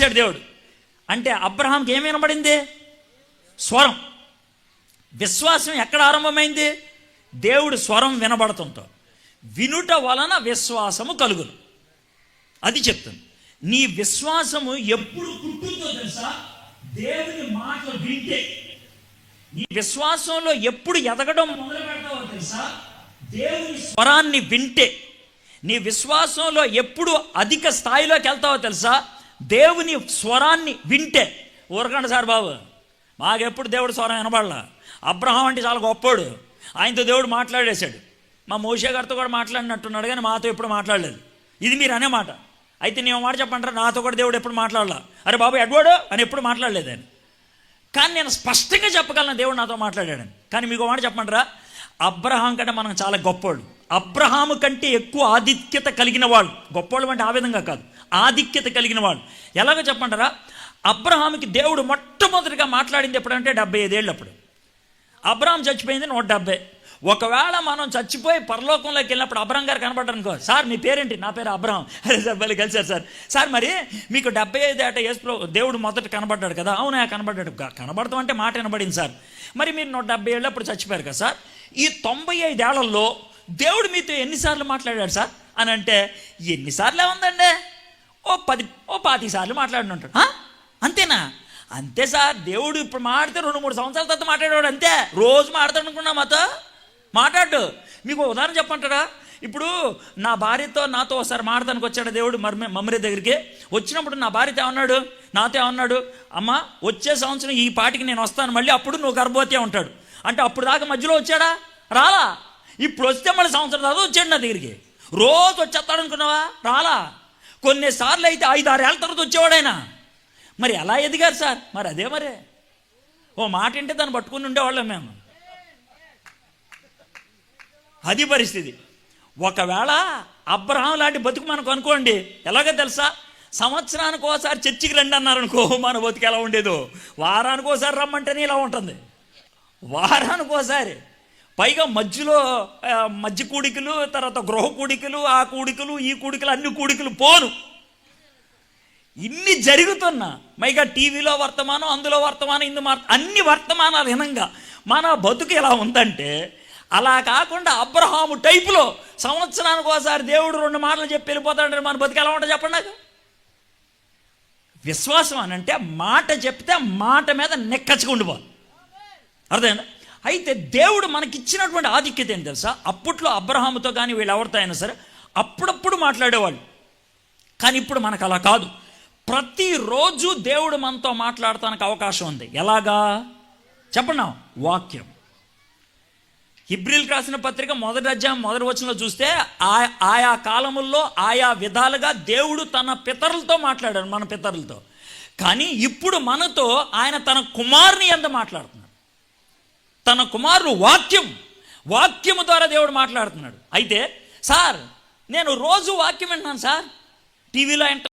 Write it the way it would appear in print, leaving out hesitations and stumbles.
పిలిచాడు దేవుడు. అంటే అబ్రహాంకి ఏమి వినబడింది? స్వరం. విశ్వాసం ఎక్కడ ఆరంభమైంది? దేవుడు స్వరం వినబడుతుంటో వినుట వలన విశ్వాసము కలుగును. అది చెప్తుంది. నీ విశ్వాసము ఎప్పుడు పుట్టిందో తెలుసా? దేవుని మాటలు వింటే. నీ విశ్వాసంలో ఎప్పుడు ఎదగడం మొదలు పెడతావో తెలుసా? దేవుని స్వరాన్ని వింటే. నీ విశ్వాసంలో ఎప్పుడు అధిక స్థాయిలోకి వెళ్తావో తెలుసా? దేవుని స్వరాన్ని వింటే. ఊరకండి సార్ బాబు, మాకెప్పుడు దేవుడు స్వరం వినబడలా. అబ్రహాం అంటే చాలా గొప్పోడు, ఆయనతో దేవుడు మాట్లాడేశాడు. మా మోషే గారితో కూడా మాట్లాడినట్టున్నాడు, కానీ మాతో ఎప్పుడు మాట్లాడలేదు. ఇది మీరు అనే మాట. అయితే నేను మాట చెప్పంటారా, నాతో కూడా దేవుడు ఎప్పుడు మాట్లాడలా. అరే బాబు ఎడ్వాడు అని ఎప్పుడు మాట్లాడలేదు ఆయన. కానీ నేను స్పష్టంగా చెప్పగలను దేవుడు నాతో మాట్లాడాడని. కానీ మీకు మాట చెప్పంటారా, అబ్రహాం కంటే మనం చాలా గొప్పోళ్ళు. అబ్రహాము కంటే ఎక్కువ ఆధిక్యత కలిగిన వాళ్ళు. గొప్పోళ్ళు అంటే ఆ విధంగా కాదు, ఆధిక్యత కలిగిన వాళ్ళు. ఎలాగో చెప్పంటారా, అబ్రహాముకి దేవుడు మొట్టమొదటిగా మాట్లాడింది ఎప్పుడంటే 75 ఏళ్ళు అప్పుడు. అబ్రహాం చచ్చిపోయింది 170. ఒకవేళ మనం చచ్చిపోయి పరలోకంలోకి వెళ్ళినప్పుడు అబ్రహాం గారు కనబడ్డారు అనుకో, సార్ మీ పేరేంటి? నా పేరు అబ్రహాం. అరే సార్ మళ్ళీ కలిసారు సార్. సార్ మరి మీకు 75 ఏట దేవుడు మొదట కనబడ్డాడు కదా? అవునా, కనబడ్డాడు. కనబడతాం అంటే మాట వినబడింది సార్. మరి మీరు 170 ఏళ్ళు అప్పుడు చచ్చిపోయారు కదా సార్. ఈ 95 ఏళ్లలో దేవుడు మీతో ఎన్నిసార్లు మాట్లాడాడు సార్ అని అంటే, ఎన్నిసార్లు ఉందండి? ఓ 20 సార్లు మాట్లాడి ఉంటాడు. అంతేనా? అంతే సార్. దేవుడు ఇప్పుడు మాట్లాడితే 2-3 సంవత్సరాల తర్వాత మాట్లాడేవాడు అంతే. రోజు మాట్లాడతాడు అనుకున్నా మాతో మాట్లాడు. మీకు ఉదాహరణ చెప్పంటారా, ఇప్పుడు నా భార్యతో నాతో ఒకసారి మాట్లాడడానికి వచ్చాడు దేవుడు మమ్మరీ దగ్గరికి. వచ్చినప్పుడు నా భార్యతో ఏమన్నాడు, నాతో ఏమన్నాడు, అమ్మ వచ్చే సంవత్సరం ఈ పాటికి నేను వస్తాను, మళ్ళీ అప్పుడు నువ్వు గర్భవతి ఉంటాడు. అంటే అప్పుడు దాకా మధ్యలో వచ్చాడా? రాలా. ఇప్పుడు వస్తే మళ్ళీ సంవత్సరం తర్వాత వచ్చాడు నా దగ్గరికి. రోజు వచ్చేస్తాడు అనుకున్నావా? రాలా. కొన్నిసార్లు అయితే 5-6 ఏళ్ళ తర్వాత వచ్చేవాడైనా. మరి ఎలా ఎదిగారు సార్? మరి అదే మరే. ఓ మాట వింటే దాన్ని పట్టుకుని ఉండేవాళ్ళం మేము. అది పరిస్థితి. ఒకవేళ అబ్రహాం లాంటి బతుకు మనకు అనుకోండి, ఎలాగో తెలుసా? సంవత్సరానికి ఒకసారి చర్చికి రండి అన్నారనుకో, మన బతుకు ఎలా ఉండేదో. వారానికి ఒకసారి రమ్మంటేనే ఇలా ఉంటుంది. వారానికి ఒకసారి, పైగా మధ్యలో మధ్య కూడికలు, తర్వాత గృహ కూడికలు, ఆ కూడికలు, ఈ కూడికలు, అన్ని కూడికలు పోను. ఇన్ని జరుగుతున్నా పైగా టీవీలో వర్తమానం, అందులో వర్తమానం, అన్ని వర్తమానాలు వినంగా మన బతుకు ఎలా ఉందంటే, అలా కాకుండా అబ్రహాము టైపులో సంవత్సరానికి ఒకసారి దేవుడు 2 మాటలు చెప్పి వెళ్ళిపోతాడంటే మన బతుకు ఎలా ఉంటుంది చెప్పండి నాకు. విశ్వాసం అని అంటే మాట చెప్తే మాట మీద నెక్కచ్చుకు ఉండిపోవాలి. అర్థమైందా? అయితే దేవుడు మనకిచ్చినటువంటి ఆధిక్యత ఏంటి తెలుసా? అప్పట్లో అబ్రహాముతో కానీ వీళ్ళు ఎవరితో అయినా సరే అప్పుడప్పుడు మాట్లాడేవాళ్ళు. కానీ ఇప్పుడు మనకు అలా కాదు. ప్రతిరోజు దేవుడు మనతో మాట్లాడటానికి అవకాశం ఉంది. ఎలాగా చెప్పండి? వాక్యం. హెబ్రీయులకు రాసిన పత్రిక 1వ అధ్యాయం 1వ వచనంలో చూస్తే ఆయా కాలముల్లో ఆయా విధాలుగా దేవుడు తన పితరులతో మాట్లాడాడు, మన పితరులతో. కానీ ఇప్పుడు మనతో ఆయన తన కుమారుని యందు మాట్లాడుతున్నాడు. తన కుమారుడు వాక్యము ద్వారా దేవుడు మాట్లాడుతున్నాడు. అయితే సార్ నేను రోజు వాక్యం వింటున్నాను సార్, టీవీలో